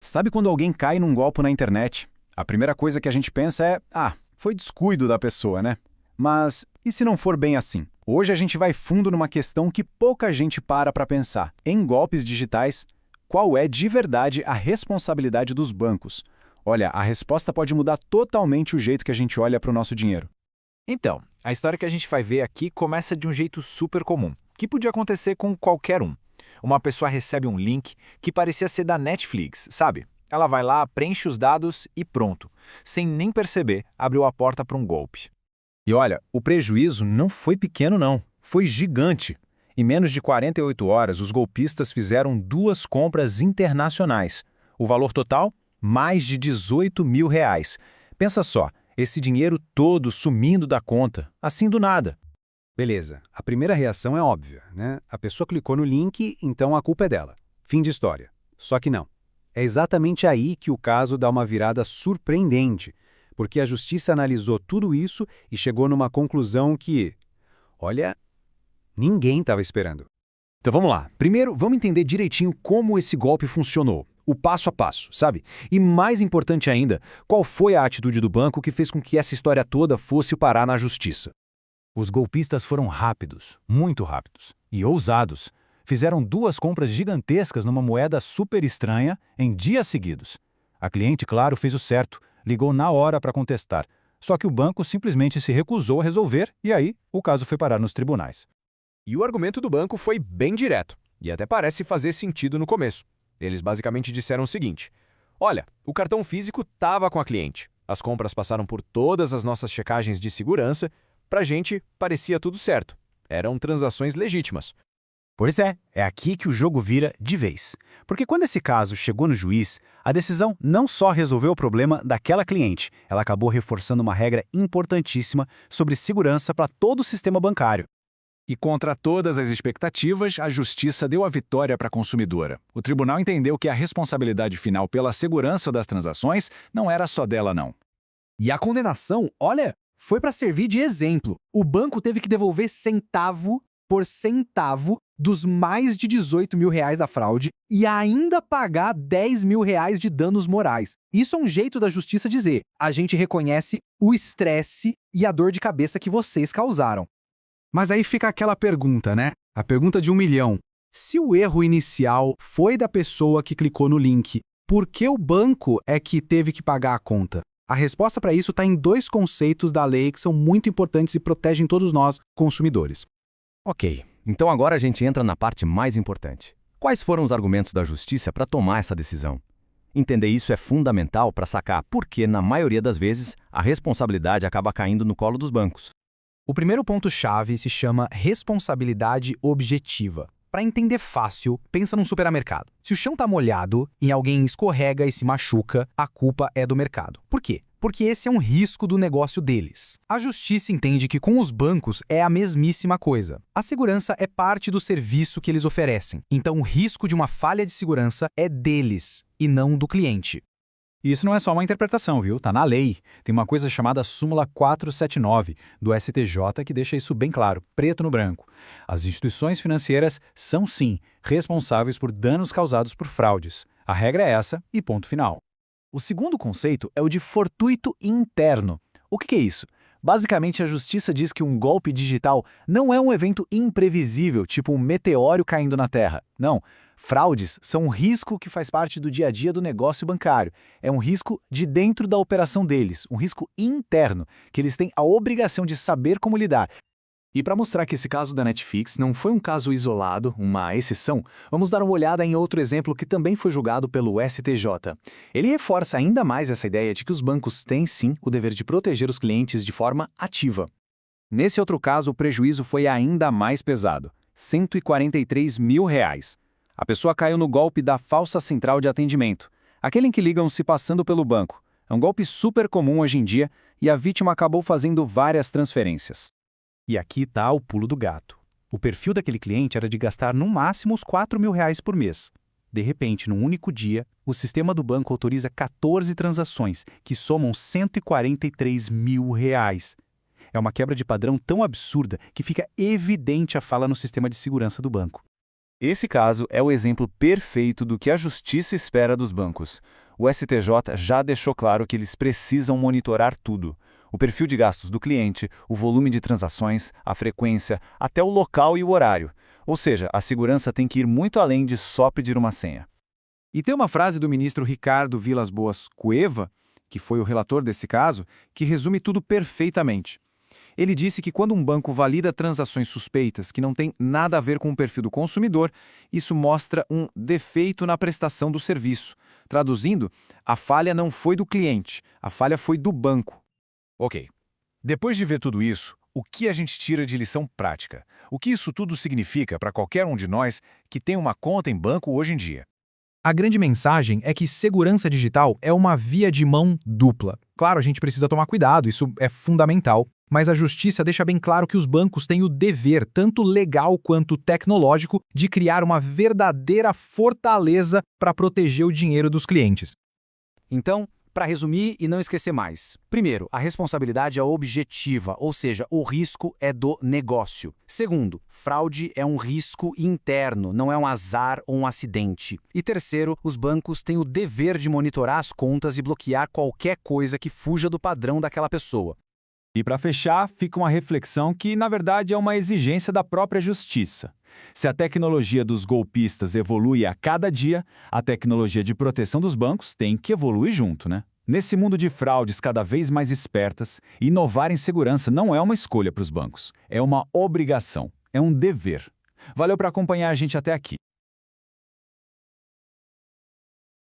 Sabe quando alguém cai num golpe na internet? A primeira coisa que a gente pensa é, foi descuido da pessoa, né? Mas e se não for bem assim? Hoje a gente vai fundo numa questão que pouca gente para pensar. Em golpes digitais, qual é de verdade a responsabilidade dos bancos? Olha, a resposta pode mudar totalmente o jeito que a gente olha para o nosso dinheiro. Então, a história que a gente vai ver aqui começa de um jeito super comum, que podia acontecer com qualquer um. Uma pessoa recebe um link que parecia ser da Netflix, sabe? Ela vai lá, preenche os dados e pronto. Sem nem perceber, abriu a porta para um golpe. E olha, o prejuízo não foi pequeno não, foi gigante. Em menos de 48 horas, os golpistas fizeram 2 compras internacionais. O valor total? Mais de R$ 18 mil. Pensa só, esse dinheiro todo sumindo da conta, assim do nada. Beleza, a primeira reação é óbvia, né? A pessoa clicou no link, então a culpa é dela. Fim de história. Só que não. É exatamente aí que o caso dá uma virada surpreendente, porque a justiça analisou tudo isso e chegou numa conclusão que, olha, ninguém estava esperando. Então vamos lá. Primeiro, vamos entender direitinho como esse golpe funcionou. O passo a passo, sabe? E mais importante ainda, qual foi a atitude do banco que fez com que essa história toda fosse parar na justiça. Os golpistas foram rápidos, muito rápidos e ousados. Fizeram 2 compras gigantescas numa moeda super estranha em dias seguidos. A cliente, claro, fez o certo, ligou na hora para contestar. Só que o banco simplesmente se recusou a resolver e aí o caso foi parar nos tribunais. E o argumento do banco foi bem direto, e até parece fazer sentido no começo. Eles basicamente disseram o seguinte: olha, o cartão físico estava com a cliente. As compras passaram por todas as nossas checagens de segurança. Pra gente, parecia tudo certo. Eram transações legítimas. Pois é aqui que o jogo vira de vez. Porque quando esse caso chegou no juiz, a decisão não só resolveu o problema daquela cliente, ela acabou reforçando uma regra importantíssima sobre segurança para todo o sistema bancário. E contra todas as expectativas, a justiça deu a vitória para a consumidora. O tribunal entendeu que a responsabilidade final pela segurança das transações não era só dela, não. E a condenação, olha, foi para servir de exemplo. O banco teve que devolver centavo por centavo dos mais de R$ 18 mil da fraude e ainda pagar R$ 10 mil de danos morais. Isso é um jeito da justiça dizer: a gente reconhece o estresse e a dor de cabeça que vocês causaram. Mas aí fica aquela pergunta, né? A pergunta de 1 milhão. Se o erro inicial foi da pessoa que clicou no link, por que o banco é que teve que pagar a conta? A resposta para isso está em 2 conceitos da lei que são muito importantes e protegem todos nós, consumidores. Ok, então agora a gente entra na parte mais importante. Quais foram os argumentos da justiça para tomar essa decisão? Entender isso é fundamental para sacar por que, na maioria das vezes, a responsabilidade acaba caindo no colo dos bancos. O primeiro ponto-chave se chama responsabilidade objetiva. Para entender fácil, pensa num supermercado. Se o chão está molhado e alguém escorrega e se machuca, a culpa é do mercado. Por quê? Porque esse é um risco do negócio deles. A justiça entende que com os bancos é a mesmíssima coisa. A segurança é parte do serviço que eles oferecem. Então o risco de uma falha de segurança é deles e não do cliente. E isso não é só uma interpretação, viu? Tá na lei. Tem uma coisa chamada súmula 479 do STJ que deixa isso bem claro, preto no branco. As instituições financeiras são, sim, responsáveis por danos causados por fraudes. A regra é essa e ponto final. O segundo conceito é o de fortuito interno. O que é isso? Basicamente, a justiça diz que um golpe digital não é um evento imprevisível, tipo um meteoro caindo na Terra. Não. Fraudes são um risco que faz parte do dia a dia do negócio bancário. É um risco de dentro da operação deles, um risco interno, que eles têm a obrigação de saber como lidar. E para mostrar que esse caso da Netflix não foi um caso isolado, uma exceção, vamos dar uma olhada em outro exemplo que também foi julgado pelo STJ. Ele reforça ainda mais essa ideia de que os bancos têm, sim, o dever de proteger os clientes de forma ativa. Nesse outro caso, o prejuízo foi ainda mais pesado, R$ 143 mil. A pessoa caiu no golpe da falsa central de atendimento, aquele em que ligam se passando pelo banco. É um golpe super comum hoje em dia e a vítima acabou fazendo várias transferências. E aqui está o pulo do gato. O perfil daquele cliente era de gastar no máximo uns R$ 4 mil por mês. De repente, num único dia, o sistema do banco autoriza 14 transações, que somam R$ 143 mil. É uma quebra de padrão tão absurda que fica evidente a falha no sistema de segurança do banco. Esse caso é o exemplo perfeito do que a justiça espera dos bancos. O STJ já deixou claro que eles precisam monitorar tudo: o perfil de gastos do cliente, o volume de transações, a frequência, até o local e o horário. Ou seja, a segurança tem que ir muito além de só pedir uma senha. E tem uma frase do ministro Ricardo Vilas Boas Cueva, que foi o relator desse caso, que resume tudo perfeitamente. Ele disse que quando um banco valida transações suspeitas que não têm nada a ver com o perfil do consumidor, isso mostra um defeito na prestação do serviço. Traduzindo, a falha não foi do cliente, a falha foi do banco. Ok. Depois de ver tudo isso, o que a gente tira de lição prática? O que isso tudo significa para qualquer um de nós que tem uma conta em banco hoje em dia? A grande mensagem é que segurança digital é uma via de mão dupla. Claro, a gente precisa tomar cuidado, isso é fundamental, mas a justiça deixa bem claro que os bancos têm o dever, tanto legal quanto tecnológico, de criar uma verdadeira fortaleza para proteger o dinheiro dos clientes. Então, para resumir e não esquecer mais. Primeiro, a responsabilidade é objetiva, ou seja, o risco é do negócio. Segundo, fraude é um risco interno, não é um azar ou um acidente. E terceiro, os bancos têm o dever de monitorar as contas e bloquear qualquer coisa que fuja do padrão daquela pessoa. E para fechar, fica uma reflexão que, na verdade, é uma exigência da própria justiça. Se a tecnologia dos golpistas evolui a cada dia, a tecnologia de proteção dos bancos tem que evoluir junto, né? Nesse mundo de fraudes cada vez mais espertas, inovar em segurança não é uma escolha para os bancos, é uma obrigação, é um dever. Valeu por acompanhar a gente até aqui.